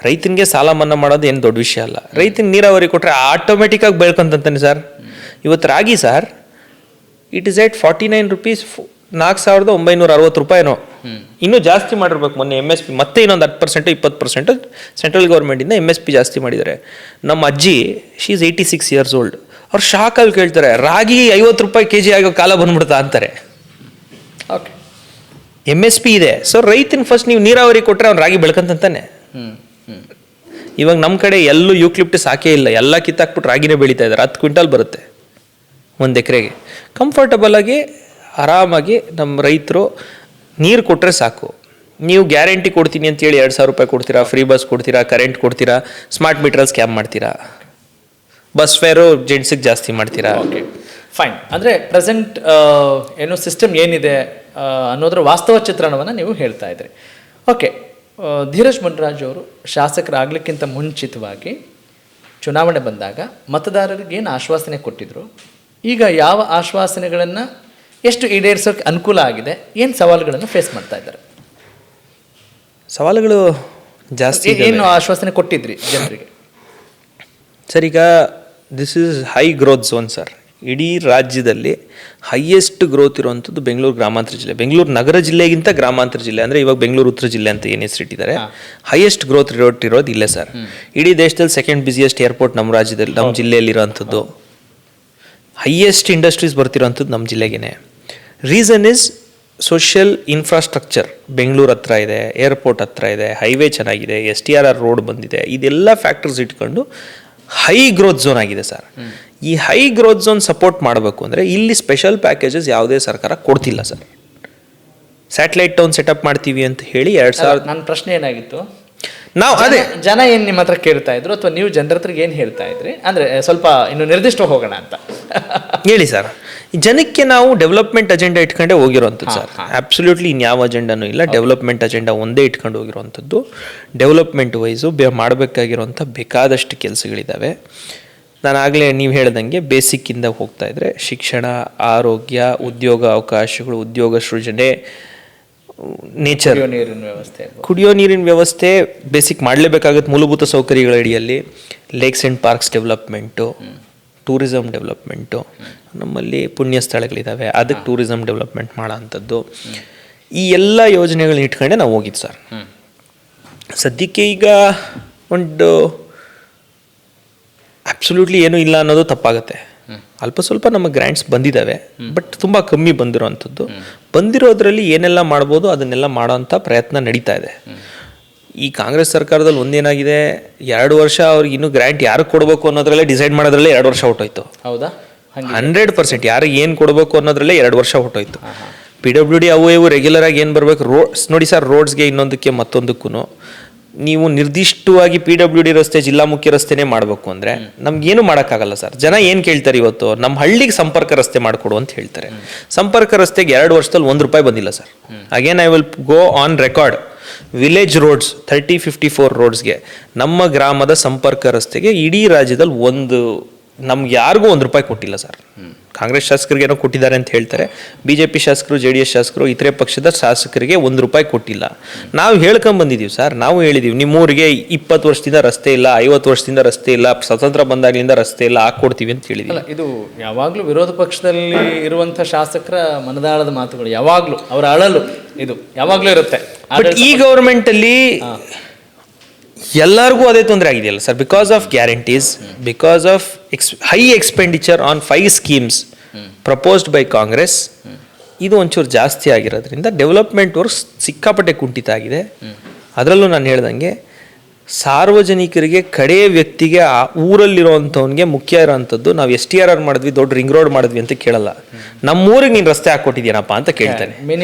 ರೈತನಿಗೆ ಸಾಲ ಮನ್ನಾ ಮಾಡೋದು ಏನು ದೊಡ್ಡ ವಿಷಯ ಅಲ್ಲ. ರೈತನಿಗೆ ನೀರಾವರಿ ಕೊಟ್ಟರೆ ಆಟೋಮೆಟಿಕ್ಕಾಗಿ ಬೆಳ್ಕೊಂತಾನೆ ಸರ್. ಇವತ್ತು ರಾಗಿ sir, it is at 49 rupees, 4,960 ರೂಪಾಯಿನೋ, ಇನ್ನೂ ಜಾಸ್ತಿ ಮಾಡಿರ್ಬೇಕು. ಮೊನ್ನೆ MSP ಮತ್ತೆ ಇನ್ನೊಂದು 10% 20% ಸೆಂಟ್ರಲ್ ಗೌರ್ಮೆಂಟಿಂದ MSP ಜಾಸ್ತಿ ಮಾಡಿದ್ದಾರೆ. ನಮ್ಮ ಅಜ್ಜಿ, ಶಿ ಈಸ್ 86 years old. ಅವ್ರು ಶಾಕಲ್ಲಿ ಕೇಳ್ತಾರೆ, ರಾಗಿ 50 ರೂಪಾಯಿ kg ಆಗೋ ಕಾಲ ಬಂದ್ಬಿಡ್ತಾ ಅಂತಾರೆ. ಓಕೆ, MSP ಇದೆ. ಸೊ ರೈತನ ಫಸ್ಟ್ ನೀವು ನೀರಾವರಿ ಕೊಟ್ಟರೆ ಅವ್ನು ರಾಗಿ ಬೆಳ್ಕೊಂತಾನೆ. ಇವಾಗ ನಮ್ಮ ಕಡೆ ಎಲ್ಲೂ ಯೂಕ್ಲಿಪ್ಟಸ್ ಹಾಕೇ ಇಲ್ಲ, ಎಲ್ಲ ಕಿತ್ತಾಕ್ಬಿಟ್ಟು ರಾಗಿನೇ ಬೆಳೀತಾ ಇದ್ದಾರೆ. 10 ಕ್ವಿಂಟಲ್ ಬರುತ್ತೆ ಒಂದು ಎಕರೆಗೆ. ಕಂಫರ್ಟಬಲ್ ಆಗಿ ಆರಾಮಾಗಿ ನಮ್ಮ ರೈತರು ನೀರು ಕೊಟ್ಟರೆ ಸಾಕು. ನೀವು ಗ್ಯಾರಂಟಿ ಕೊಡ್ತೀನಿ ಅಂತೇಳಿ 2,000 ರೂಪಾಯಿ ಕೊಡ್ತೀರಾ, ಫ್ರೀ ಬಸ್ ಕೊಡ್ತೀರಾ, ಕರೆಂಟ್ ಕೊಡ್ತೀರಾ, ಸ್ಮಾರ್ಟ್ ಮೀಟ್ರಲ್ಲಿ ಸ್ಕ್ಯಾಮ್ ಮಾಡ್ತೀರಾ, ಬಸ್ ಫೇರು ಜೆಂಟ್ಸಿಗೆ ಜಾಸ್ತಿ ಮಾಡ್ತೀರಾ. Okay, fine. ಅಂದರೆ ಪ್ರೆಸೆಂಟ್ ಏನು ಸಿಸ್ಟಮ್ ಏನಿದೆ ಅನ್ನೋದ್ರ ವಾಸ್ತವ ಚಿತ್ರಣವನ್ನು ನೀವು ಹೇಳ್ತಾ ಇದ್ರಿ. ಓಕೆ, ಧೀರಜ್ ಮುನ್ರಾಜ್ ಅವರು ಶಾಸಕರಾಗಲಿಕ್ಕಿಂತ ಮುಂಚಿತವಾಗಿ ಚುನಾವಣೆ ಬಂದಾಗ ಮತದಾರರಿಗೆ ಏನು ಆಶ್ವಾಸನೆ ಕೊಟ್ಟಿದ್ರು, ಈಗ ಯಾವ ಆಶ್ವಾಸನೆಗಳನ್ನು ಎಷ್ಟು ಈಡೇರಿಸೋಕೆ ಅನುಕೂಲ ಆಗಿದೆ, ಏನು ಸವಾಲುಗಳನ್ನು ಫೇಸ್ ಮಾಡ್ತಾ ಇದ್ದಾರೆ? ಸವಾಲುಗಳು ಜಾಸ್ತಿ. ಏನು ಆಶ್ವಾಸನೆ ಕೊಟ್ಟಿದ್ರಿ ಜನರಿಗೆ? ಸರ್, ಈಗ this is high growth zone sir. ಇಡೀ ರಾಜ್ಯದಲ್ಲಿ ಹೈಯೆಸ್ಟ್ ಗ್ರೋತ್ ಇರುವಂಥದ್ದು ಬೆಂಗಳೂರು ಗ್ರಾಮಾಂತರ ಜಿಲ್ಲೆ. ಬೆಂಗಳೂರು ನಗರ ಜಿಲ್ಲೆಗಿಂತ ಗ್ರಾಮಾಂತರ ಜಿಲ್ಲೆ ಅಂದರೆ ಇವಾಗ ಬೆಂಗಳೂರು ಉತ್ತರ ಜಿಲ್ಲೆ ಅಂತ ಏನು ಹೆಸರಿಟ್ಟಿದ್ದಾರೆ, ಹೈಯೆಸ್ಟ್ ಗ್ರೋತ್ ಇರೋದು ಇಲ್ಲೇ ಸರ್. ಇಡೀ ದೇಶದಲ್ಲಿ ಸೆಕೆಂಡ್ ಬಿಸಿಯೆಸ್ಟ್ ಏರ್ಪೋರ್ಟ್ ನಮ್ಮ ರಾಜ್ಯದಲ್ಲಿ, ನಮ್ಮ ಜಿಲ್ಲೆಯಲ್ಲಿರೋವಂಥದ್ದು. ಹೈಯೆಸ್ಟ್ ಇಂಡಸ್ಟ್ರೀಸ್ ಬರ್ತಿರೋಂಥದ್ದು ನಮ್ಮ ಜಿಲ್ಲೆಗೇ. Reason is social infrastructure. Bengaluru ಹತ್ರ ಇದೆ, ಏರ್ಪೋರ್ಟ್ ಹತ್ರ ಇದೆ, ಹೈವೇ ಚೆನ್ನಾಗಿದೆ, STRR ರೋಡ್ ಬಂದಿದೆ. ಇದೆಲ್ಲ ಫ್ಯಾಕ್ಟರ್ಸ್ ಇಟ್ಕೊಂಡು ಹೈ ಗ್ರೋತ್ ಝೋನ್ ಆಗಿದೆ ಸರ್. ಈ ಹೈ ಗ್ರೋತ್ ಝೋನ್ ಸಪೋರ್ಟ್ ಮಾಡಬೇಕು ಅಂದರೆ ಇಲ್ಲಿ ಸ್ಪೆಷಲ್ ಪ್ಯಾಕೇಜಸ್ ಯಾವುದೇ ಸರ್ಕಾರ ಕೊಡ್ತಿಲ್ಲ ಸರ್. ಸ್ಯಾಟಲೈಟ್ ಟೌನ್ ಸೆಟಪ್ ಮಾಡ್ತೀವಿ ಅಂತ ಹೇಳಿ 2000. ನನ್ನ ಪ್ರಶ್ನೆ ಏನಾಗಿತ್ತು, ನಾವು ಅದೇ ಜನ ಏನು ನಿಮ್ಮ ಹತ್ರ ಕೇಳ್ತಾ ಇದ್ರು ಅಥವಾ ನೀವು ಜನರ ಹತ್ರ ಏನು ಹೇಳ್ತಾ ಇದ್ರಿ ಅಂದರೆ ಸ್ವಲ್ಪ ಇನ್ನು ನಿರ್ದಿಷ್ಟ ಹೋಗೋಣ ಅಂತ ಹೇಳಿ ಸರ್. ಜನಕ್ಕೆ ನಾವು ಡೆವಲಪ್ಮೆಂಟ್ ಅಜೆಂಡಾ ಇಟ್ಕೊಂಡೇ ಹೋಗಿರೋವಂಥದ್ದು ಸರ್. ಅಬ್ಸಲ್ಯೂಟ್ಲಿ ಇನ್ಯಾವ ಅಜೆಂಡಾನೂ ಇಲ್ಲ, ಡೆವಲಪ್ಮೆಂಟ್ ಅಜೆಂಡಾ ಒಂದೇ ಇಟ್ಕೊಂಡು ಹೋಗಿರೋವಂಥದ್ದು. ಡೆವಲಪ್ಮೆಂಟ್ ವೈಸು ಮಾಡಬೇಕಾಗಿರೋಂಥ ಬೇಕಾದಷ್ಟು ಕೆಲಸಗಳಿದ್ದಾವೆ. ನಾನು ಆಗಲೇ ನೀವು ಹೇಳ್ದಂಗೆ ಬೇಸಿಕ್ಕಿಂದ ಹೋಗ್ತಾ ಇದ್ದರೆ ಶಿಕ್ಷಣ, ಆರೋಗ್ಯ, ಉದ್ಯೋಗ ಅವಕಾಶಗಳು, ಉದ್ಯೋಗ ಸೃಜನೆ, ನೇಚರ್, ಕುಡಿಯೋ ನೀರಿನ ವ್ಯವಸ್ಥೆ ಬೇಸಿಕ್ ಮಾಡಲೇಬೇಕಾಗುತ್ತೆ. ಮೂಲಭೂತ ಸೌಕರ್ಯಗಳ ಅಡಿಯಲ್ಲಿ lakes and parks development, tourism development, ನಮ್ಮಲ್ಲಿ ಪುಣ್ಯ ಸ್ಥಳಗಳಿದ್ದಾವೆ, ಅದಕ್ಕೆ ಟೂರಿಸಮ್ ಡೆವಲಪ್ಮೆಂಟ್ ಮಾಡೋ ಅಂಥದ್ದು. ಈ ಎಲ್ಲ ಯೋಜನೆಗಳನ್ನ ಇಟ್ಕೊಂಡೆ ನಾವು ಹೋಗಿದ್ದು ಸರ್. ಸದ್ಯಕ್ಕೆ ಈಗ ಒಂದು ಅಬ್ಸಲ್ಯೂಟ್ಲಿ ಏನೂ ಇಲ್ಲ ಅನ್ನೋದು ತಪ್ಪಾಗುತ್ತೆ. ಅಲ್ಪ ಸ್ವಲ್ಪ ನಮ್ಮ ಗ್ರ್ಯಾಂಟ್ಸ್ ಬಂದಿದ್ದಾವೆ, ಬಟ್ ತುಂಬ ಕಮ್ಮಿ ಬಂದಿರೋವಂಥದ್ದು. ಬಂದಿರೋದ್ರಲ್ಲಿ ಏನೆಲ್ಲ ಮಾಡ್ಬೋದು ಅದನ್ನೆಲ್ಲ ಮಾಡೋವಂಥ ಪ್ರಯತ್ನ ನಡೀತಾ ಇದೆ. ಈ ಕಾಂಗ್ರೆಸ್ ಸರ್ಕಾರದಲ್ಲಿ ಒಂದೇನಾಗಿದೆ, 2 ವರ್ಷ ಅವ್ರಿಗೆ ಇನ್ನೂ ಗ್ರ್ಯಾಂಟ್ ಯಾರು ಕೊಡಬೇಕು ಅನ್ನೋದ್ರಲ್ಲೇ ಡಿಸೈಡ್ ಮಾಡೋದ್ರಲ್ಲೇ 2 ವರ್ಷ ಹೊಟ್ಟೋಯ್ತು. ಹೌದಾ? 100% ಯಾರಿಗೆ ಏನು ಕೊಡಬೇಕು ಅನ್ನೋದ್ರಲ್ಲೇ 2 ವರ್ಷ ಹೊಟ್ಟೋಯ್ತು. PWD ಅವು ಇವು ರೆಗ್ಯುಲರ್ ಆಗಿ ಏನು ಬರಬೇಕು, ರೋಡ್ಸ್ ನೋಡಿ ಸರ್, ರೋಡ್ಸ್ಗೆ ಇನ್ನೊಂದಕ್ಕೆ ಮತ್ತೊಂದಕ್ಕೂ ನೀವು ನಿರ್ದಿಷ್ಟವಾಗಿ PWD ರಸ್ತೆ, ಜಿಲ್ಲಾ ಮುಖ್ಯ ರಸ್ತೆನೇ ಮಾಡಬೇಕು ಅಂದರೆ ನಮ್ಗೇನು ಮಾಡೋಕ್ಕಾಗಲ್ಲ ಸರ್. ಜನ ಏನು ಕೇಳ್ತಾರೆ, ಇವತ್ತು ನಮ್ಮ ಹಳ್ಳಿಗೆ ಸಂಪರ್ಕ ರಸ್ತೆ ಮಾಡಿಕೊಡು ಅಂತ ಹೇಳ್ತಾರೆ. ಸಂಪರ್ಕ ರಸ್ತೆಗೆ 2 ವರ್ಷದಲ್ಲಿ ₹1 ಬಂದಿಲ್ಲ sir. Again I will go on record. Village roads 3054 ರೋಡ್ಸ್ಗೆ, ನಮ್ಮ ಗ್ರಾಮದ ಸಂಪರ್ಕ ರಸ್ತೆಗೆ ಇಡೀ ರಾಜ್ಯದಲ್ಲಿ ನಮ್ಗೆ ಯಾರಿಗೂ ₹1 ಕೊಟ್ಟಿಲ್ಲ ಸರ್. ಕಾಂಗ್ರೆಸ್ ಶಾಸಕರಿಗೆ ಏನೋ ಕೊಟ್ಟಿದ್ದಾರೆ ಅಂತ ಹೇಳ್ತಾರೆ, BJP ಶಾಸಕರು, JDS ಶಾಸಕರು, ಇತರೆ ಪಕ್ಷದ ಶಾಸಕರಿಗೆ ₹1 ಕೊಟ್ಟಿಲ್ಲ. ನಾವು ಹೇಳ್ಕೊಂಬಂದಿದ್ದೀವಿ ಸರ್. ನಾವು ಹೇಳಿದ್ದೀವಿ, ನಿಮ್ಮೂರಿಗೆ 20 ವರ್ಷದಿಂದ ರಸ್ತೆ ಇಲ್ಲ, 50 ವರ್ಷದಿಂದ ರಸ್ತೆ ಇಲ್ಲ, ಸ್ವತಂತ್ರ ಬಂದಾಗಲಿಂದ ರಸ್ತೆ ಇಲ್ಲ, ಹಾಕ್ಕೊಡ್ತೀವಿ ಅಂತ ಹೇಳಿದ್ದೀವಿ. ಇದು ಯಾವಾಗಲೂ ವಿರೋಧ ಪಕ್ಷದಲ್ಲಿ ಇರುವಂಥ ಶಾಸಕರ ಮನದಾಳದ ಮಾತುಗಳು, ಯಾವಾಗಲೂ ಅವರ ಅಳಲು ಇದು ಯಾವಾಗಲೂ ಇರುತ್ತೆ. ಬಟ್ ಈ ಗೌರ್ಮೆಂಟಲ್ಲಿ ಎಲ್ಲರಿಗೂ ಅದೇ ತೊಂದರೆ ಆಗಿದೆಯಲ್ಲ sir. Because of guarantees, because of high expenditure on 5 schemes proposed by Congress, ಇದು ಒಂಚೂರು ಜಾಸ್ತಿ ಆಗಿರೋದ್ರಿಂದ ಡೆವಲಪ್ಮೆಂಟ್ ವರ್ಕ್ಸ್ ಸಿಕ್ಕಾಪಟ್ಟೆ ಕುಂಠಿತ ಆಗಿದೆ. ಅದರಲ್ಲೂ ನಾನು ಹೇಳ್ದಂಗೆ ಸಾರ್ವಜನಿಕರಿಗೆ, ಕಡೆಯ ವ್ಯಕ್ತಿಗೆ, ಆ ಊರಲ್ಲಿರೋವಂಥವ್ನಿಗೆ ಮುಖ್ಯ ಇರೋವಂಥದ್ದು. ನಾವು STRR ಮಾಡಿದ್ವಿ, ದೊಡ್ಡ ರಿಂಗ್ ರೋಡ್ ಮಾಡಿದ್ವಿ ಅಂತ ಕೇಳಲ್ಲ. ನಮ್ಮೂರಿಗೆ ನೀನು ರಸ್ತೆ ಹಾಕ್ಕೊಟ್ಟಿದ್ಯಾನಪ್ಪ ಅಂತ ಕೇಳ್ತಾನೆ.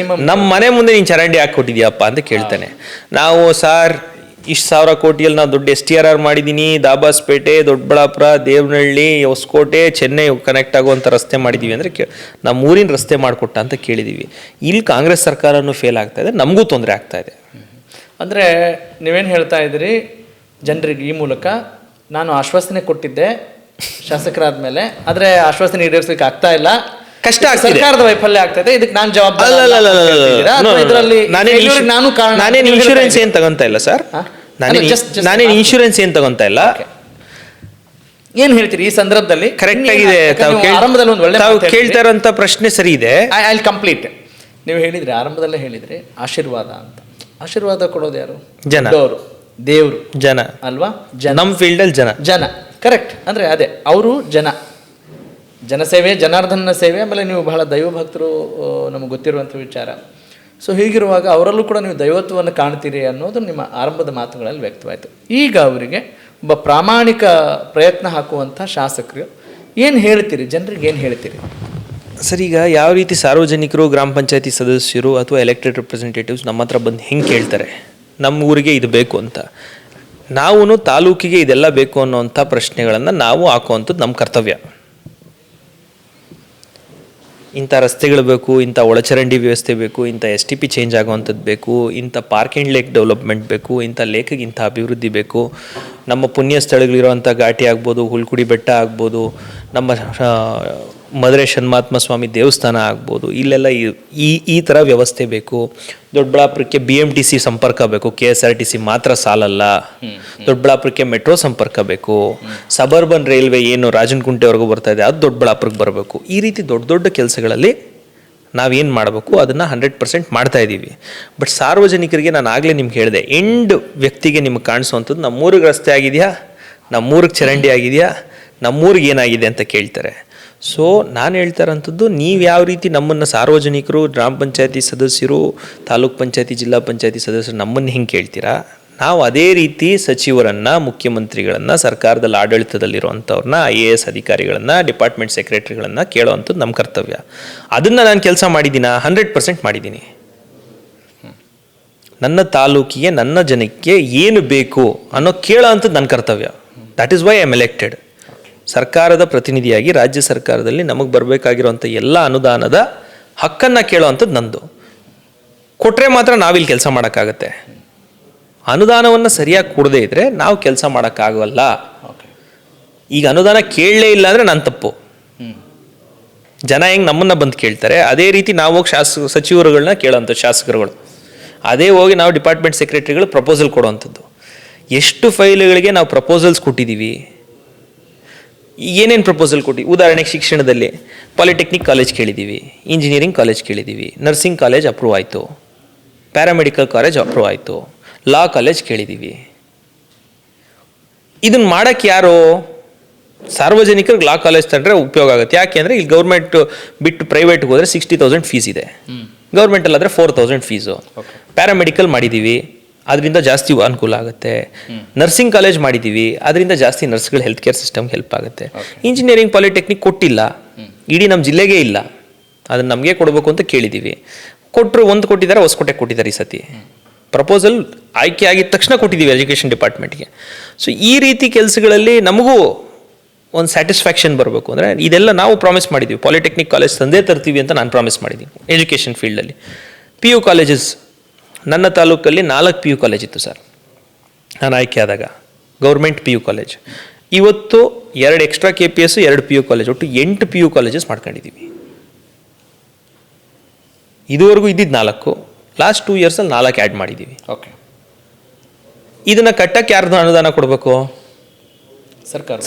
ನಮ್ಮ ಮನೆ ಮುಂದೆ ನೀನು ಚರಂಡಿ ಹಾಕ್ಕೊಟ್ಟಿದ್ಯಪ್ಪ ಅಂತ ಕೇಳ್ತಾನೆ. ನಾವು ಸಾರ್ ಇಷ್ಟು 1000 ಕೋಟಿಯಲ್ಲಿ ನಾವು ದೊಡ್ಡ STRR ಮಾಡಿದ್ದೀನಿ, ದಾಬಾಸ್ಪೇಟೆ, ದೊಡ್ಡಬಳ್ಳಾಪುರ, ದೇವನಹಳ್ಳಿ, ಹೊಸಕೋಟೆ, ಚೆನ್ನೈ ಕನೆಕ್ಟ್ ಆಗುವಂಥ ರಸ್ತೆ ಮಾಡಿದ್ದೀವಿ ಅಂದರೆ ನಮ್ಮ ಊರಿನ ರಸ್ತೆ ಮಾಡಿಕೊಟ್ಟ ಅಂತ ಕೇಳಿದ್ದೀವಿ. ಇಲ್ಲಿ ಕಾಂಗ್ರೆಸ್ ಸರ್ಕಾರನೂ ಫೇಲ್ ಆಗ್ತಾ ಇದೆ, ನಮಗೂ ತೊಂದರೆ ಆಗ್ತಾ ಇದೆ. ಅಂದರೆ ನೀವೇನು ಹೇಳ್ತಾ ಇದ್ದೀರಿ, ಜನರಿಗೆ ಈ ಮೂಲಕ ನಾನು ಆಶ್ವಾಸನೆ ಕೊಟ್ಟಿದ್ದೆ ಶಾಸಕರಾದ ಮೇಲೆ, ಆದರೆ ಆಶ್ವಾಸನೆ ಈಡೇರಿಸಲಿಕ್ಕೆ ಆಗ್ತಾ ಇಲ್ಲ, ಕಷ್ಟ ಆಗ್ತಿದೆ, ಸರ್ಕಾರದ ವೈಫಲ್ಯ ಆಗ್ತದೆ, ಇದಕ್ಕೆ ನಾನು ಜವಾಬ್ದಾರಿ. ನಾನೇನು ಇನ್ಶೂರೆನ್ಸ್ ಏನು ತಗೊಂತ ಇಲ್ಲ ಸರ್. ನಾನೇನು ಇನ್ಶೂರೆನ್ಸ್ ಏನು ತಗೊಂತ ಇಲ್ಲ. ಏನ್ ಹೇಳ್ತೀರಿ ಈ ಸಂದರ್ಭದಲ್ಲಿ? ಕರೆಕ್ಟ್ ಆಗಿದೆ. ಆರಂಭದಲ್ಲಿ ಒಂದು ಒಳ್ಳೆ ತಾವು ಕೇಳ್ತಾ ಇರೋಂಥ ಪ್ರಶ್ನೆ ಸರಿ ಇದೆ. I complete. ನೀವು ಹೇಳಿದ್ರಿ, ಆರಂಭದಲ್ಲೇ ಹೇಳಿದ್ರಿ ಆಶೀರ್ವಾದ ಅಂತ. ಆಶೀರ್ವಾದ ಕೊಡೋದು ಯಾರು? ಜನ, ದೇವರು, ಜನ ಅಲ್ವಾ? ನಮ್ಮ ಫೀಲ್ಡಲ್ಲಿ ಜನ. ಕರೆಕ್ಟ್. ಅಂದ್ರೆ ಅದೇ ಅವರು ಜನಸೇವೆ, ಜನಾರ್ದನ ಸೇವೆ. ಆಮೇಲೆ ನೀವು ಬಹಳ ದೈವ ಭಕ್ತರು, ನಮಗೆ ಗೊತ್ತಿರುವಂಥ ವಿಚಾರ. ಸೊ ಹೀಗಿರುವಾಗ ಅವರಲ್ಲೂ ಕೂಡ ನೀವು ದೈವತ್ವವನ್ನು ಕಾಣ್ತೀರಿ ಅನ್ನೋದು ನಿಮ್ಮ ಆರಂಭದ ಮಾತುಗಳಲ್ಲಿ ವ್ಯಕ್ತವಾಯಿತು. ಈಗ ಅವರಿಗೆ ಒಬ್ಬ ಪ್ರಾಮಾಣಿಕ ಪ್ರಯತ್ನ ಹಾಕುವಂಥ ಶಾಸಕರು ಏನು ಹೇಳ್ತೀರಿ? ಜನರಿಗೆ ಏನು ಹೇಳ್ತೀರಿ ಸರ್? ಈಗ ಯಾವ ರೀತಿ ಸಾರ್ವಜನಿಕರು, ಗ್ರಾಮ ಪಂಚಾಯತಿ ಸದಸ್ಯರು ಅಥವಾ ಎಲೆಕ್ಟೆಡ್ ರೆಪ್ರೆಸೆಂಟೇಟಿವ್ಸ್ ನಮ್ಮ ಹತ್ರ ಬಂದು ಹೆಂಗೆ ಕೇಳ್ತಾರೆ ನಮ್ಮ ಊರಿಗೆ ಇದು ಬೇಕು ಅಂತ, ನಾವು ತಾಲೂಕಿಗೆ ಇದೆಲ್ಲ ಬೇಕು ಅನ್ನೋವಂಥ ಪ್ರಶ್ನೆಗಳನ್ನು ನಾವು ಹಾಕುವಂಥದ್ದು ನಮ್ಮ ಕರ್ತವ್ಯ. ಇಂಥ ರಸ್ತೆಗಳು ಬೇಕು, ಇಂಥ ಒಳಚರಂಡಿ ವ್ಯವಸ್ಥೆ ಬೇಕು, ಇಂಥ STP ಚೇಂಜ್ ಆಗುವಂಥದ್ದು ಬೇಕು, ಇಂಥ ಪಾರ್ಕ್ ಆ್ಯಂಡ್ ಲೇಕ್ ಡೆವಲಪ್ಮೆಂಟ್ ಬೇಕು, ಇಂಥ ಲೇಕಿಗೆ ಇಂಥ ಅಭಿವೃದ್ಧಿ ಬೇಕು, ನಮ್ಮ ಪುಣ್ಯ ಸ್ಥಳಗಳಿರುವಂಥ ಘಾಟಿ ಆಗ್ಬೋದು, ಹುಲ್ಕುಡಿ ಬೆಟ್ಟ ಆಗ್ಬೋದು, ನಮ್ಮ ಮಧುರೆ ಷಣ್ಮಾತ್ಮ ಸ್ವಾಮಿ ದೇವಸ್ಥಾನ ಆಗ್ಬೋದು, ಇಲ್ಲೆಲ್ಲ ಈ ಥರ ವ್ಯವಸ್ಥೆ ಬೇಕು. ದೊಡ್ಡಬಳ್ಳಾಪುರಕ್ಕೆ BMTC ಸಂಪರ್ಕ ಬೇಕು, KSRTC ಮಾತ್ರ ಸಾಲಲ್ಲ. ದೊಡ್ಡಬಳ್ಳಾಪುರಕ್ಕೆ ಮೆಟ್ರೋ ಸಂಪರ್ಕ ಬೇಕು. ಸಬರ್ಬನ್ ರೈಲ್ವೆ ಏನು ರಾಜನಕುಂಟೆವರೆಗೂ ಬರ್ತಾ ಇದೆ ಅದು ದೊಡ್ಡಬಳ್ಳಾಪುರಕ್ಕೆ ಬರಬೇಕು. ಈ ರೀತಿ ದೊಡ್ಡ ದೊಡ್ಡ ಕೆಲಸಗಳಲ್ಲಿ ನಾವೇನು ಮಾಡಬೇಕು ಅದನ್ನು 100% ಮಾಡ್ತಾ ಇದ್ದೀವಿ. ಬಟ್ ಸಾರ್ವಜನಿಕರಿಗೆ ನಾನು ಆಗಲೇ ನಿಮ್ಗೆ ಹೇಳಿದೆ, ಎಂಡ್ ವ್ಯಕ್ತಿಗೆ ನಿಮ್ಗೆ ಕಾಣಿಸುವಂಥದ್ದು ನಮ್ಮೂರಿಗೆ ರಸ್ತೆ ಆಗಿದೆಯಾ, ನಮ್ಮೂರಿಗೆ ಚರಂಡಿ ಆಗಿದೆಯಾ, ನಮ್ಮೂರಿಗೆ ಏನಾಗಿದೆ ಅಂತ ಕೇಳ್ತಾರೆ. ಸೊ ನಾನು ಹೇಳ್ತಾ ಇರೋಂಥದ್ದು, ನೀವು ಯಾವ ರೀತಿ ನಮ್ಮನ್ನು ಸಾರ್ವಜನಿಕರು, ಗ್ರಾಮ ಪಂಚಾಯತಿ ಸದಸ್ಯರು, ತಾಲೂಕ್ ಪಂಚಾಯತಿ, ಜಿಲ್ಲಾ ಪಂಚಾಯತಿ ಸದಸ್ಯರು ನಮ್ಮನ್ನು ಹೆಂಗೆ ಕೇಳ್ತೀರಾ, ನಾವು ಅದೇ ರೀತಿ ಸಚಿವರನ್ನು, ಮುಖ್ಯಮಂತ್ರಿಗಳನ್ನು, ಸರ್ಕಾರದಲ್ಲಿ ಆಡಳಿತದಲ್ಲಿರುವಂಥವ್ರನ್ನ, IAS ಅಧಿಕಾರಿಗಳನ್ನು, ಡಿಪಾರ್ಟ್ಮೆಂಟ್ ಸೆಕ್ರೆಟರಿಗಳನ್ನು ಕೇಳೋವಂಥದ್ದು ನಮ್ಮ ಕರ್ತವ್ಯ. ಅದನ್ನು ನಾನು ಕೆಲಸ ಮಾಡಿದ್ದೀನ? 100% ಮಾಡಿದ್ದೀನಿ. ನನ್ನ ತಾಲೂಕಿಗೆ, ನನ್ನ ಜನಕ್ಕೆ ಏನು ಬೇಕು ಅನ್ನೋ ಕೇಳೋ ಅಂಥದ್ದು ನನ್ನ ಕರ್ತವ್ಯ. That is why I am elected. ಸರ್ಕಾರದ ಪ್ರತಿನಿಧಿಯಾಗಿ ರಾಜ್ಯ ಸರ್ಕಾರದಲ್ಲಿ ನಮಗೆ ಬರಬೇಕಾಗಿರುವಂಥ ಎಲ್ಲ ಅನುದಾನದ ಹಕ್ಕನ್ನು ಕೇಳೋ ಅಂಥದ್ದು ನಂದು. ಕೊಟ್ಟರೆ ಮಾತ್ರ ನಾವಿಲ್ಲಿ ಕೆಲಸ ಮಾಡೋಕ್ಕಾಗತ್ತೆ. ಅನುದಾನವನ್ನು ಸರಿಯಾಗಿ ಕೊಡದೇ ಇದ್ದರೆ ನಾವು ಕೆಲಸ ಮಾಡೋಕ್ಕಾಗಲ್ಲ. ಈಗ ಅನುದಾನ ಕೇಳಲೇ ಇಲ್ಲ ಅಂದರೆ ನನ್ನ ತಪ್ಪು. ಜನ ಹೆಂಗೆ ನಮ್ಮನ್ನು ಬಂದು ಕೇಳ್ತಾರೆ, ಅದೇ ರೀತಿ ನಾವು ಹೋಗಿ ಸಚಿವರುಗಳನ್ನ ಕೇಳೋವಂಥ ಶಾಸಕರುಗಳು, ಅದೇ ಹೋಗಿ ನಾವು ಡಿಪಾರ್ಟ್ಮೆಂಟ್ ಸೆಕ್ರೆಟರಿಗಳು ಪ್ರಪೋಸಲ್ ಕೊಡುವಂಥದ್ದು. ಎಷ್ಟು ಫೈಲ್ಗಳಿಗೆ ನಾವು ಪ್ರಪೋಸಲ್ಸ್ ಕೊಟ್ಟಿದ್ದೀವಿ, ಏನೇನು ಪ್ರಪೋಸಲ್ ಕೊಟ್ಟಿವಿ? ಉದಾಹರಣೆಗೆ ಶಿಕ್ಷಣದಲ್ಲಿ ಪಾಲಿಟೆಕ್ನಿಕ್ ಕಾಲೇಜ್ ಕೇಳಿದ್ದೀವಿ, ಇಂಜಿನಿಯರಿಂಗ್ ಕಾಲೇಜ್ ಕೇಳಿದ್ದೀವಿ, ನರ್ಸಿಂಗ್ ಕಾಲೇಜ್ ಅಪ್ರೂವ್ ಆಯಿತು, ಪ್ಯಾರಾಮೆಡಿಕಲ್ ಕಾಲೇಜ್ ಅಪ್ರೂವ್ ಆಯಿತು, ಲಾ ಕಾಲೇಜ್ ಕೇಳಿದ್ದೀವಿ. ಇದನ್ನು ಮಾಡೋಕ್ಕೆ ಯಾರು? ಸಾರ್ವಜನಿಕರಿಗೆ ಲಾ ಕಾಲೇಜ್ ತಂದರೆ ಉಪಯೋಗ ಆಗುತ್ತೆ. ಯಾಕೆ ಅಂದರೆ ಇಲ್ಲಿ ಗೌರ್ಮೆಂಟ್ ಬಿಟ್ಟು ಪ್ರೈವೇಟ್ಗೆ ಹೋದರೆ 60,000 ಫೀಸ್ ಇದೆ, ಗೌರ್ಮೆಂಟಲ್ಲಾದರೆ 4,000 ಫೀಸು. ಪ್ಯಾರಾಮೆಡಿಕಲ್ ಮಾಡಿದ್ದೀವಿ, ಅದರಿಂದ ಜಾಸ್ತಿ ಅನುಕೂಲ ಆಗುತ್ತೆ. ನರ್ಸಿಂಗ್ ಕಾಲೇಜ್ ಮಾಡಿದ್ದೀವಿ, ಅದರಿಂದ ಜಾಸ್ತಿ ನರ್ಸ್ಗಳು ಹೆಲ್ತ್ ಕೇರ್ ಸಿಸ್ಟಮ್ಗೆ ಹೆಲ್ಪ್ ಆಗುತ್ತೆ. ಇಂಜಿನಿಯರಿಂಗ್ ಪಾಲಿಟೆಕ್ನಿಕ್ ಕೊಟ್ಟಿಲ್ಲ, ಇಡೀ ನಮ್ಮ ಜಿಲ್ಲೆಗೆ ಇಲ್ಲ, ಅದನ್ನು ನಮಗೆ ಕೊಡಬೇಕು ಅಂತ ಕೇಳಿದ್ದೀವಿ. ಕೊಟ್ಟರು, ಒಂದು ಕೊಟ್ಟಿದ್ದಾರೆ, ಹೊಸಕೋಟೆ ಕೊಟ್ಟಿದ್ದಾರೆ. ಈ ಸತಿ ಪ್ರಪೋಸಲ್ ಆಯ್ಕೆ ಆಗಿದ ತಕ್ಷಣ ಕೊಟ್ಟಿದ್ದೀವಿ ಎಜುಕೇಷನ್ ಡಿಪಾರ್ಟ್ಮೆಂಟ್ಗೆ. ಸೊ ಈ ರೀತಿ ಕೆಲಸಗಳಲ್ಲಿ ನಮಗೂ ಒಂದು ಸ್ಯಾಟಿಸ್ಫ್ಯಾಕ್ಷನ್ ಬರಬೇಕು ಅಂದರೆ ಇದೆಲ್ಲ ನಾವು ಪ್ರಾಮಿಸ್ ಮಾಡಿದ್ದೀವಿ. ಪಾಲಿಟೆಕ್ನಿಕ್ ಕಾಲೇಜ್ ತಂದೇ ತರ್ತೀವಿ ಅಂತ ನಾನು ಪ್ರಾಮಿಸ್ ಮಾಡಿದ್ದೀನಿ ಎಜುಕೇಷನ್ ಫೀಲ್ಡಲ್ಲಿ. PU ಕಾಲೇಜಸ್ ನನ್ನ ತಾಲೂಕಲ್ಲಿ 4 PU ಕಾಲೇಜ್ ಇತ್ತು ಸರ್ ನಾನು ಆಯ್ಕೆ ಆದಾಗ, ಗೌರ್ಮೆಂಟ್ PU ಕಾಲೇಜ್. ಇವತ್ತು 2 ಎಕ್ಸ್ಟ್ರಾ KPS, 2 PU ಕಾಲೇಜ್, ಒಟ್ಟು 8 PU ಕಾಲೇಜಸ್ ಮಾಡ್ಕೊಂಡಿದ್ದೀವಿ. ಇದುವರೆಗೂ ಇದ್ದಿದ್ದು 4, ಲಾಸ್ಟ್ 2 ಇಯರ್ಸಲ್ಲಿ 4 ಆ್ಯಡ್ ಮಾಡಿದ್ದೀವಿ. ಓಕೆ. ಇದನ್ನು ಕಟ್ಟಕ್ಕೆ ಯಾರ್ದು ಅನುದಾನ ಕೊಡಬೇಕು?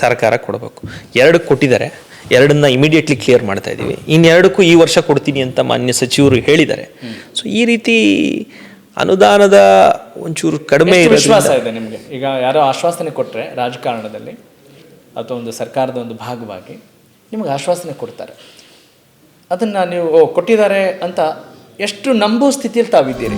ಸರ್ಕಾರ ಕೊಡಬೇಕು. 2 ಕೊಟ್ಟಿದ್ದಾರೆ, 2 ಇಮಿಡಿಯೇಟ್ಲಿ ಕ್ಲಿಯರ್ ಮಾಡ್ತಾ ಇದ್ದೀವಿ. ಇನ್ನು 2 ಈ ವರ್ಷ ಕೊಡ್ತೀನಿ ಅಂತ ಮಾನ್ಯ ಸಚಿವರು ಹೇಳಿದ್ದಾರೆ. ಸೊ ಈ ರೀತಿ ಅನುದಾನದ ಒಂಚೂರು ಕಡಿಮೆ ವಿಶ್ವಾಸ ಇದೆ ನಿಮಗೆ? ಈಗ ಯಾರೋ ಆಶ್ವಾಸನೆ ಕೊಟ್ಟರೆ ರಾಜಕಾರಣದಲ್ಲಿ ಅಥವಾ ಒಂದು ಸರ್ಕಾರದ ಒಂದು ಭಾಗವಾಗಿ ನಿಮಗೆ ಆಶ್ವಾಸನೆ ಕೊಡ್ತಾರೆ, ಅದನ್ನು ನೀವು ಕೊಟ್ಟಿದ್ದಾರೆ ಅಂತ ಎಷ್ಟು ನಂಬೋ ಸ್ಥಿತಿಯಲ್ಲಿ ತಾವಿದ್ದೀರಿ?